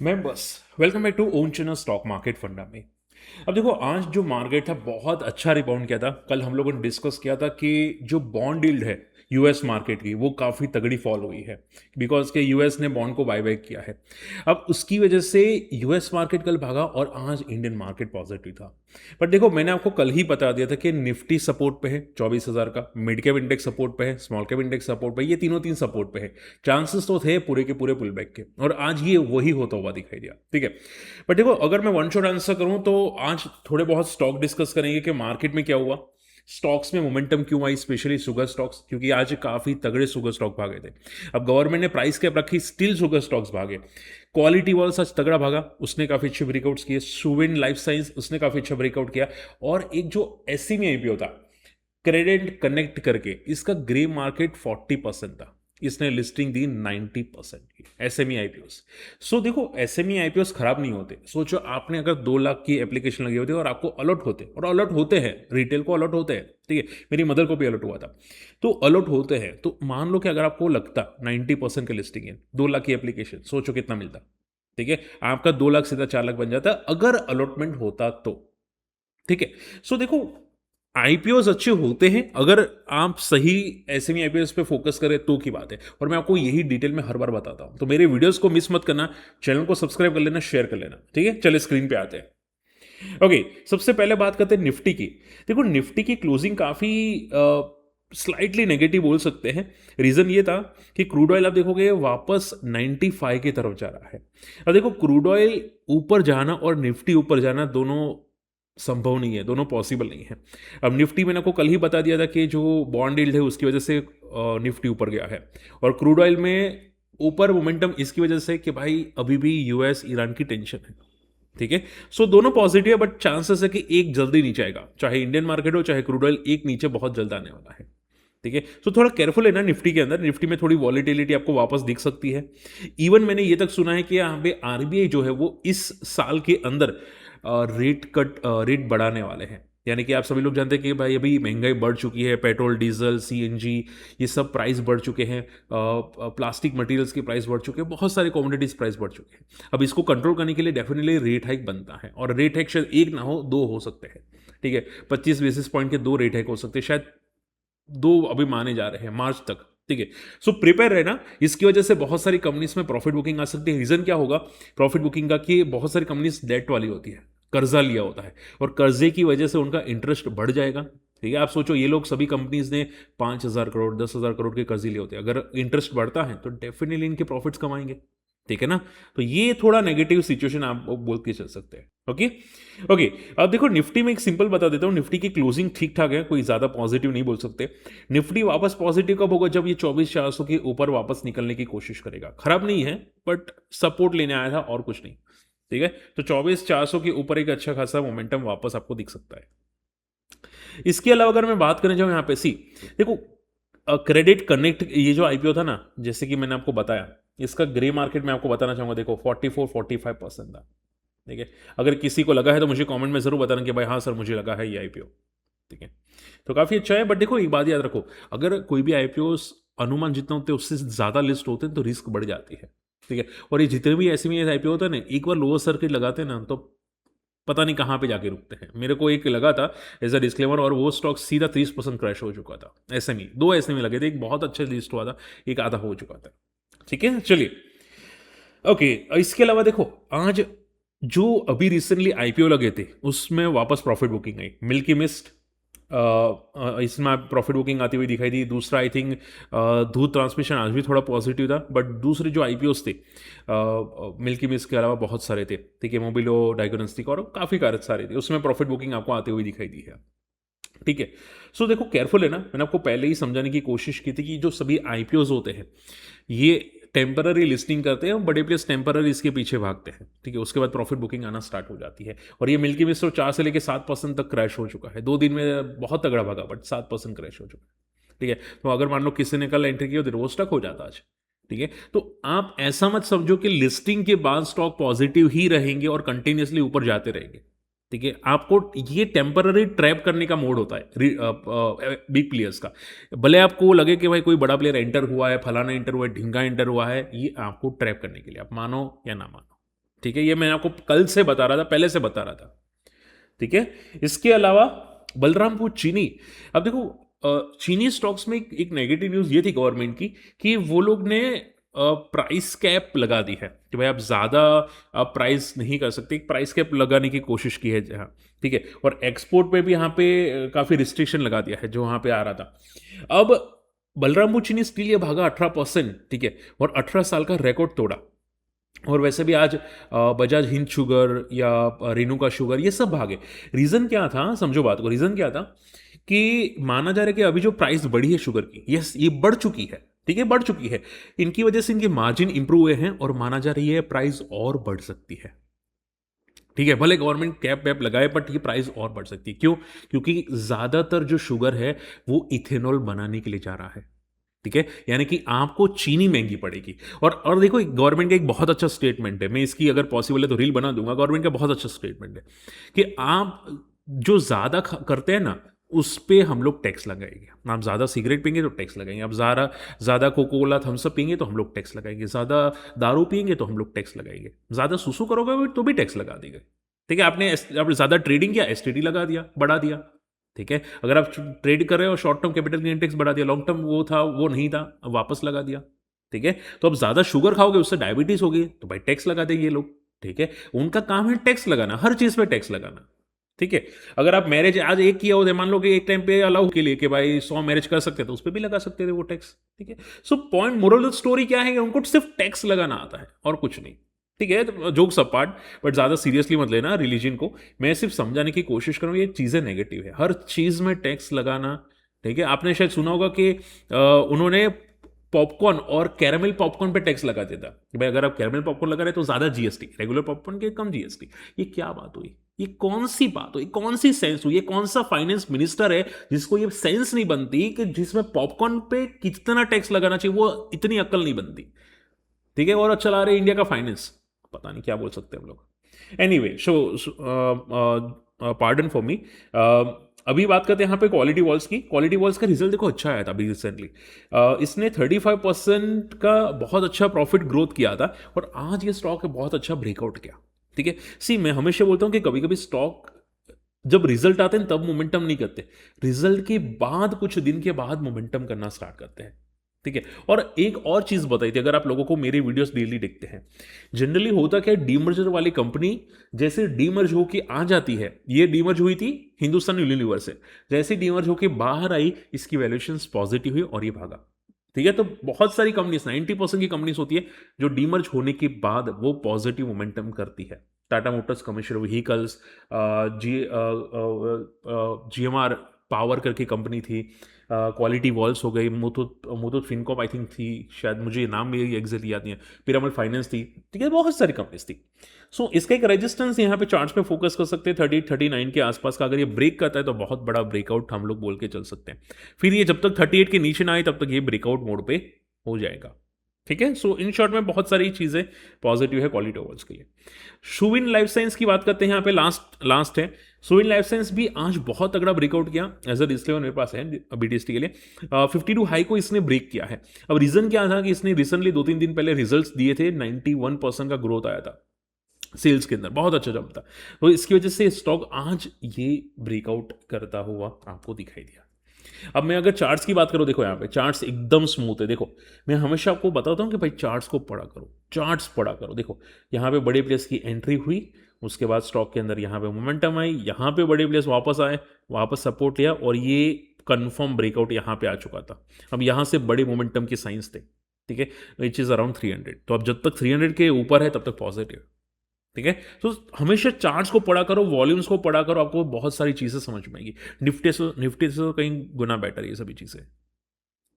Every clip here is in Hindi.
मैं बस welcome back to own channel stock market funda में। अब देखो, आज जो मार्केट था बहुत अच्छा रिबाउंड किया था। कल हम लोगों ने डिस्कस किया था कि जो बॉन्ड यील्ड है यूएस मार्केट की वो काफ़ी तगड़ी फॉल हुई है, बिकॉज के यूएस ने बॉन्ड को बाय बैक किया है। अब उसकी वजह से यूएस मार्केट कल भागा और आज इंडियन मार्केट पॉजिटिव था। बट देखो, मैंने आपको कल ही बता दिया था कि निफ्टी सपोर्ट पे है 24,000 का, मिड कैप इंडेक्स सपोर्ट पे है, स्मॉल कैप इंडेक्स सपोर्ट पे है, ये तीनों तीन सपोर्ट पे है। चांसेस तो थे पूरे के पूरे पुल बैक के, और आज ये वही होता हुआ दिखाई दिया। ठीक है, बट देखो, अगर मैं वन शॉट आंसर करूं तो आज थोड़े बहुत स्टॉक डिस्कस करेंगे कि मार्केट में क्या हुआ, स्टॉक्स में मोमेंटम क्यों आई, स्पेशली शुगर स्टॉक्स, क्योंकि आज काफी तगड़े शुगर स्टॉक भागे थे। अब गवर्नमेंट ने प्राइस कैप रखी, स्टिल शुगर स्टॉक्स भागे। क्वालिटी वर्ल्ड सच तगड़ा भागा, उसने काफी अच्छे ब्रेकआउट्स किए। सुवेन लाइफ साइंस, उसने काफी अच्छा ब्रेकआउट किया। और एक जो एसएमई आईपीओ था, क्रेडिट कनेक्ट करके, इसका ग्रे मार्केट 40% था, इसने लिस्टिंग दी 90% की। एसएमई आईपीओस, सो देखो, एसएमई आईपीओस खराब नहीं होते। सोचो, आपने अगर 2 लाख की एप्लीकेशन लगी होती और आपको अलर्ट होते, और अलर्ट होते हैं, रिटेल को अलर्ट होते हैं, ठीक है, मेरी मदर को भी अलर्ट हुआ था, तो अलर्ट होते हैं। तो मान लो कि अगर आपको लगता 90% की लिस्टिंग है, 2 लाख की एप्लीकेशन, सोचो कितना मिलता। ठीक है, आपका 2 लाख सीधा 4 लाख बन जाता अगर अलॉटमेंट होता तो। ठीक है, सो देखो, आईपीओस अच्छे होते हैं अगर आप सही एसएमई आईपीओस पे फोकस करें तो की बात है, और मैं आपको यही डिटेल में हर बार बताता हूं। तो मेरे वीडियोस को मिस मत करना, चैनल को सब्सक्राइब कर लेना, शेयर कर लेना। ठीक है, चलिए स्क्रीन पे आते हैं। ओके, सबसे पहले बात करते हैं निफ्टी की। देखो, निफ्टी की क्लोजिंग काफी स्लाइटली नेगेटिव बोल सकते हैं। रीजन ये था कि क्रूड ऑयल आप देखोगे वापस 95 की तरफ जा रहा है। अब देखो, क्रूड ऑयल ऊपर जाना और निफ्टी ऊपर जाना दोनों संभव नहीं है, दोनों पॉसिबल नहीं है। अब निफ्टी मैंने आपको कल ही बता दिया था कि जो बॉन्ड यील्ड है उसकी वजह से निफ्टी ऊपर गया है, और क्रूड ऑयल में ऊपर मोमेंटम इसकी वजह से कि भाई अभी भी यूएस ईरान की टेंशन है। ठीक है, सो दोनों पॉजिटिव है, बट चांसेस है कि एक जल्दी नीचे आएगा, चाहे इंडियन मार्केट हो चाहे क्रूड ऑयल, एक नीचे बहुत जल्द आने वाला है। ठीक है, सो थोड़ा केयरफुल है ना निफ्टी के अंदर। निफ्टी में थोड़ी वॉलिटिलिटी आपको वापस दिख सकती है। इवन मैंने ये तक सुना है कि यहाँ पे आरबीआई जो है वो इस साल के अंदर रेट बढ़ाने वाले हैं। यानी कि आप सभी लोग जानते हैं कि भाई अभी महंगाई बढ़ चुकी है, पेट्रोल डीजल सीएनजी ये सब प्राइस बढ़ चुके हैं, प्लास्टिक मटेरियल्स के प्राइस बढ़ चुके हैं, बहुत सारे कमोडिटीज प्राइस बढ़ चुके हैं। अब इसको कंट्रोल करने के लिए डेफिनेटली रेट हाइक बनता है, और रेट हाइक शायद एक ना हो, दो हो सकते हैं। ठीक है, 25 बेसिस पॉइंट के 2 रेट हाइक हो सकते हैं, शायद 2 अभी माने जा रहे हैं मार्च तक। ठीक है, सो प्रिपेयर रहना। इसकी वजह से बहुत सारी कंपनीज में प्रॉफिट बुकिंग आ सकती है। रीजन क्या होगा प्रॉफिट बुकिंग का, कि बहुत सारी कंपनीज डेट वाली होती है, कर्जा लिया होता है, और कर्जे की वजह से उनका इंटरेस्ट बढ़ जाएगा। ठीक है, आप सोचो, ये लोग सभी कंपनीज ने 5,000 करोड़ 10,000 करोड़ के कर्जे लिए होते हैं, अगर इंटरेस्ट बढ़ता है तो डेफिनेटली इनके प्रॉफिट्स कमाएंगे। ठीक है ना, तो ये थोड़ा नेगेटिव सिचुएशन आप बोल के चल सकते हैं। ओके ओके, अब देखो, निफ्टी में एक सिंपल बता देता हूं, निफ्टी की क्लोजिंग ठीक ठाक है, कोई ज्यादा पॉजिटिव नहीं बोल सकते। निफ्टी वापस पॉजिटिव कब होगा, जब ये 24,400 के ऊपर वापस निकलने की कोशिश करेगा। खराब नहीं है, बट सपोर्ट लेने आया था और कुछ नहीं। ठीक है, तो 24,400 के ऊपर एक अच्छा खासा मोमेंटम वापस आपको दिख सकता है। इसके अलावा अगर मैं बात करने जाऊं यहाँ पे, सी देखो, क्रेडिट कनेक्ट ये जो आईपीओ था ना, जैसे कि मैंने आपको बताया, इसका ग्रे मार्केट में आपको बताना चाहूंगा, देखो 44-45% था। ठीक है, अगर किसी को लगा है तो मुझे कमेंट में जरूर बताना कि भाई हाँ सर मुझे लगा है ये आईपीओ। ठीक है, तो काफी अच्छा है। बट देखो, एक बात याद रखो, अगर कोई भी आईपीओ अनुमान जितना होते हैं उससे ज्यादा लिस्ट होते हैं तो रिस्क बढ़ जाती है। ठीक है, और ये जितने भी ऐसे में आईपीओ होता है ना, एक बार लोअर सर्किट लगाते हैं ना तो पता नहीं कहाँ पे जाके रुकते हैं। मेरे को एक लगा था एज अ डिस्क्लेमर, और वो स्टॉक सीधा 30% क्रैश हो चुका था। एसएमई, 2 एसएमई लगे थे, एक बहुत अच्छा लिस्ट हुआ था, एक आधा हो चुका था। ठीक है, चलिए। ओके, इसके अलावा देखो, आज जो अभी रिसेंटली आईपीओ लगे थे उसमें वापस प्रॉफिट बुकिंग आई। मिल्की मिस्ट, इसमें प्रॉफिट बुकिंग आती हुई दिखाई दी। दूसरा आई थिंक दूध ट्रांसमिशन आज भी थोड़ा पॉजिटिव था, बट दूसरे जो आईपीओस थे मिल्की मिस्ट के अलावा बहुत सारे थे। ठीक है, मोबिलो, डायग्नोस्टिक और काफ़ी सारे थे, उसमें प्रॉफिट बुकिंग आपको आती हुई दिखाई दी है। ठीक है, सो देखो, केयरफुल है ना, मैंने आपको पहले ही समझाने की कोशिश की थी कि जो सभी आईपीओज होते हैं ये टेम्पररी लिस्टिंग करते हैं, और बड़े प्लेयर्स टेम्पररी इसके पीछे भागते हैं। ठीक है, उसके बाद प्रॉफिट बुकिंग आना स्टार्ट हो जाती है, और ये मिल्की मिस्ट तो 4 से लेकर 7% तक क्रैश हो चुका है। 2 दिन में बहुत तगड़ा भागा, बट 7% क्रैश हो चुका है। ठीक है, तो अगर मान लो किसी ने कल एंट्री की होती तो वो स्टक हो जाता आज। ठीक है, तो आप ऐसा मत समझो कि लिस्टिंग के बाद स्टॉक पॉजिटिव ही रहेंगे और कंटिन्यूसली ऊपर जाते रहेंगे। ठीक है, आपको ये टेम्पररी ट्रैप करने का मोड होता है बिग प्लेयर्स का। भले आपको लगे कि भाई कोई बड़ा प्लेयर एंटर हुआ है, फलाना एंटर हुआ है, ढींगा एंटर हुआ है, ये आपको ट्रैप करने के लिए, आप मानो या ना मानो। ठीक है, ये मैं आपको कल से बता रहा था, पहले से बता रहा था। ठीक है, इसके अलावा बलरामपुर चीनी, अब देखो चीनी स्टॉक्स में एक नेगेटिव न्यूज़ ये थी गवर्नमेंट की कि वो लोग ने प्राइस कैप लगा दी है कि भाई आप ज़्यादा प्राइस नहीं कर सकते, एक प्राइस कैप लगाने की कोशिश की है जहाँ। ठीक है, और एक्सपोर्ट पे भी यहाँ पे काफ़ी रिस्ट्रिक्शन लगा दिया है जो वहाँ पे आ रहा था। अब बलरामपुर चीनी स्टील ये भागा 18%, ठीक है, और 18 साल का रिकॉर्ड तोड़ा। और वैसे भी आज बजाज हिंद शुगर या रेणुका शुगर ये सब भागे। रीज़न क्या था, समझो बात को, रीज़न क्या था कि माना जा रहा है कि अभी जो प्राइस बढ़ी है शुगर की, यस ये बढ़ चुकी है, ठीक है, बढ़ चुकी है, इनकी वजह से इनके मार्जिन इंप्रूव हुए हैं और माना जा रही है प्राइस और बढ़ सकती है। ठीक है, भले गवर्नमेंट कैप वैप लगाए बट ये प्राइस और बढ़ सकती है। क्यों? क्योंकि ज़्यादातर जो शुगर है वो इथेनॉल बनाने के लिए जा रहा है। ठीक है, यानी कि आपको चीनी महंगी पड़ेगी। और देखो गवर्नमेंट का एक बहुत अच्छा स्टेटमेंट है, मैं इसकी अगर पॉसिबल है तो रील बना दूंगा। गवर्नमेंट का बहुत अच्छा स्टेटमेंट है कि आप जो ज़्यादा करते हैं ना उस पे हम लोग टैक्स लगाएंगे। आप ज़्यादा सिगरेट पियेंगे तो टैक्स लगाएंगे, आप ज़्यादा ज़्यादा कोको कोला थम्स अप पियेंगे तो हम लोग टैक्स लगाएंगे, ज़्यादा दारू पियेंगे तो हम लोग टैक्स लगाएंगे, ज़्यादा सुसु करोगे तो भी टैक्स लगा देंगे। ठीक है, आपने ज़्यादा ट्रेडिंग किया, एसटीडी लगा दिया, बढ़ा दिया। ठीक है, अगर आप ट्रेड कर रहे हो short term capital gain tax बढ़ा दिया, लॉन्ग टर्म वो था वो नहीं था, अब वापस लगा दिया। ठीक है, तो अब ज़्यादा शुगर खाओगे उससे डायबिटीज़ होगी तो भाई टैक्स लगा देंगे ये लोग। ठीक है, उनका काम है टैक्स लगाना, हर चीज़ पे टैक्स लगाना। ठीक है, अगर आप मैरिज आज एक किया होते, मान लो कि एक टाइम पे अलाउ के लिए कि भाई 100 मैरिज कर सकते थे तो उस पर भी लगा सकते थे वो टैक्स। ठीक है, सो पॉइंट मोरल स्टोरी क्या है कि उनको सिर्फ टैक्स लगाना आता है और कुछ नहीं। ठीक है, तो जोक्स अपार्ट, बट ज़्यादा सीरियसली मत लेना रिलीजन को, मैं सिर्फ समझाने की कोशिश करूँ ये चीज़ें नेगेटिव है, हर चीज़ में टैक्स लगाना। ठीक है, आपने शायद सुना होगा कि उन्होंने पॉपकॉर्न और कैरामल पॉपकॉर्न पे टैक्स लगा देता कि भाई अगर आप कैरामल पॉपकॉर्न लगा रहे तो ज़्यादा जीएसटी, रेगुलर पॉपकॉर्न के कम जीएसटी। ये क्या बात हुई? ये कौन सी बात हुई, कौन सी सेंस हुई? ये कौन सा फाइनेंस मिनिस्टर है जिसको ये सेंस नहीं बनती कि जिसमें पॉपकॉर्न पे कितना टैक्स लगाना चाहिए, वो इतनी अक्ल नहीं बनती। ठीक है, और चला रहे इंडिया का फाइनेंस, पता नहीं क्या बोल सकते हम लोग। Anyway so pardon for me. अभी बात करते हैं यहाँ पे क्वालिटी वॉल्स की। क्वालिटी वॉल्स का रिजल्ट देखो अच्छा आया था अभी रिसेंटली। इसने 35% का बहुत अच्छा प्रॉफिट ग्रोथ किया था और आज ये स्टॉक बहुत अच्छा ब्रेकआउट किया। ठीक है, सी मैं हमेशा बोलता हूँ कि कभी कभी स्टॉक जब रिजल्ट आते हैं तब मोमेंटम नहीं करते, रिजल्ट के बाद कुछ दिन के बाद मोमेंटम करना स्टार्ट करते हैं। ठीक है, और एक और चीज बताई थी, अगर आप लोगों को मेरी वीडियोस डेली देखते हैं, जनरली होता क्या है, डीमर्जर वाली कंपनी जैसे डीमर्ज होके आ जाती है, ये डीमर्ज हुई थी हिंदुस्तान यूनिलीवर से, जैसे डीमर्ज होके बाहर आई इसकी वैल्यूएशंस पॉजिटिव हुई और ये भागा। ठीक है, तो बहुत सारी कंपनीज 90% की कंपनीज होती है जो डीमर्ज होने के बाद वो पॉजिटिव मोमेंटम करती है। Tata Motors commercial vehicles, GMR power करके कंपनी थी, क्वालिटी वॉल्स हो गई, Muthoot Muthoot Fincorp I think थी शायद, मुझे नाम मेरी एग्जैक्ट याद नहीं है, पिरामल फाइनेंस थी। ठीक है, बहुत सारी कंपनीज थी। सो इसका एक रेजिस्टेंस यहाँ पे चार्ट्स पे फोकस कर सकते हैं 30-39 के आसपास का, अगर ये ब्रेक करता है तो बहुत बड़ा ब्रेकआउट हम लोग बोल के चल सकते हैं। फिर ये जब तक 38 के नीचे ना आए तब तक ये ब्रेकआउट मोड पे हो जाएगा। ठीक है, सो इन शॉर्ट में बहुत सारी चीजें पॉजिटिव है क्वालिटी वॉल्स के लिए। शुविन लाइफ साइंस की बात करते हैं, यहाँ पे लास्ट है। शुविन लाइफ साइंस भी आज बहुत तगड़ा ब्रेकआउट किया, एज अ डिस्क्लेमर मेरे पास है बीटीएसटी के लिए। 52 हाई को इसने ब्रेक किया है। अब रीजन क्या था कि इसने रिसेंटली 2-3 दिन पहले रिजल्ट्स दिए थे, 91% का ग्रोथ आया था सेल्स के अंदर, बहुत अच्छा जंप था, तो इसकी वजह से स्टॉक आज ये ब्रेकआउट करता हुआ आपको दिखाई दिया। अब मैं अगर चार्ट्स की बात करूं, देखो यहाँ पे चार्ट्स एकदम स्मूथ है। देखो मैं हमेशा आपको बताता हूँ कि भाई चार्ट्स को पढ़ा करो, चार्ट्स पढ़ा करो। देखो यहाँ पे बड़े प्लेस की एंट्री हुई, उसके बाद स्टॉक के अंदर यहाँ पे मोमेंटम आई, यहाँ पे बड़े प्लेस वापस आए, वापस सपोर्ट लिया और ये कन्फर्म ब्रेकआउट यहाँ पे आ चुका था। अब यहाँ से बड़े मोमेंटम के साइंस थे। ठीक है, विच इज अराउंड 300, तो अब जब तक 300 के ऊपर है तब तक पॉजिटिव। ठीक है, तो हमेशा चार्ट्स को पढ़ा करो, वॉल्यूम्स को पढ़ा करो, आपको बहुत सारी चीजें समझ में आएगी। निफ्टी से तो कहीं गुना बेटर है ये सभी चीजें।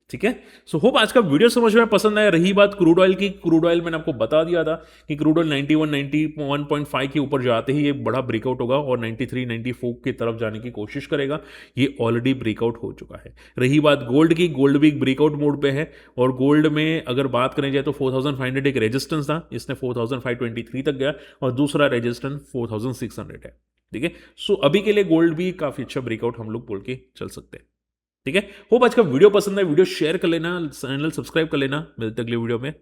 ठीक है, सो होप आज का वीडियो समझ में पसंद आया। रही बात क्रूड ऑयल की, क्रूड ऑयल मैंने आपको बता दिया था कि क्रूड ऑयल 91-91.5 के ऊपर जाते ही ये बड़ा ब्रेकआउट होगा और 93-94 की तरफ जाने की कोशिश करेगा। ये ऑलरेडी ब्रेकआउट हो चुका है। रही बात गोल्ड की, गोल्ड भी ब्रेकआउट मोड पे है और गोल्ड में अगर बात करें जाए तो 4500 एक रेजिस्टेंस था, इसने 4523 तक गया और दूसरा रेजिस्टेंस 4600 है। ठीक है, सो अभी के लिए गोल्ड भी काफी अच्छा ब्रेकआउट हम लोग बोल के चल सकते हैं। ठीक है, होप आज का वीडियो पसंद है, वीडियो शेयर कर लेना, चैनल सब्सक्राइब कर लेना। मिलते अगले वीडियो में।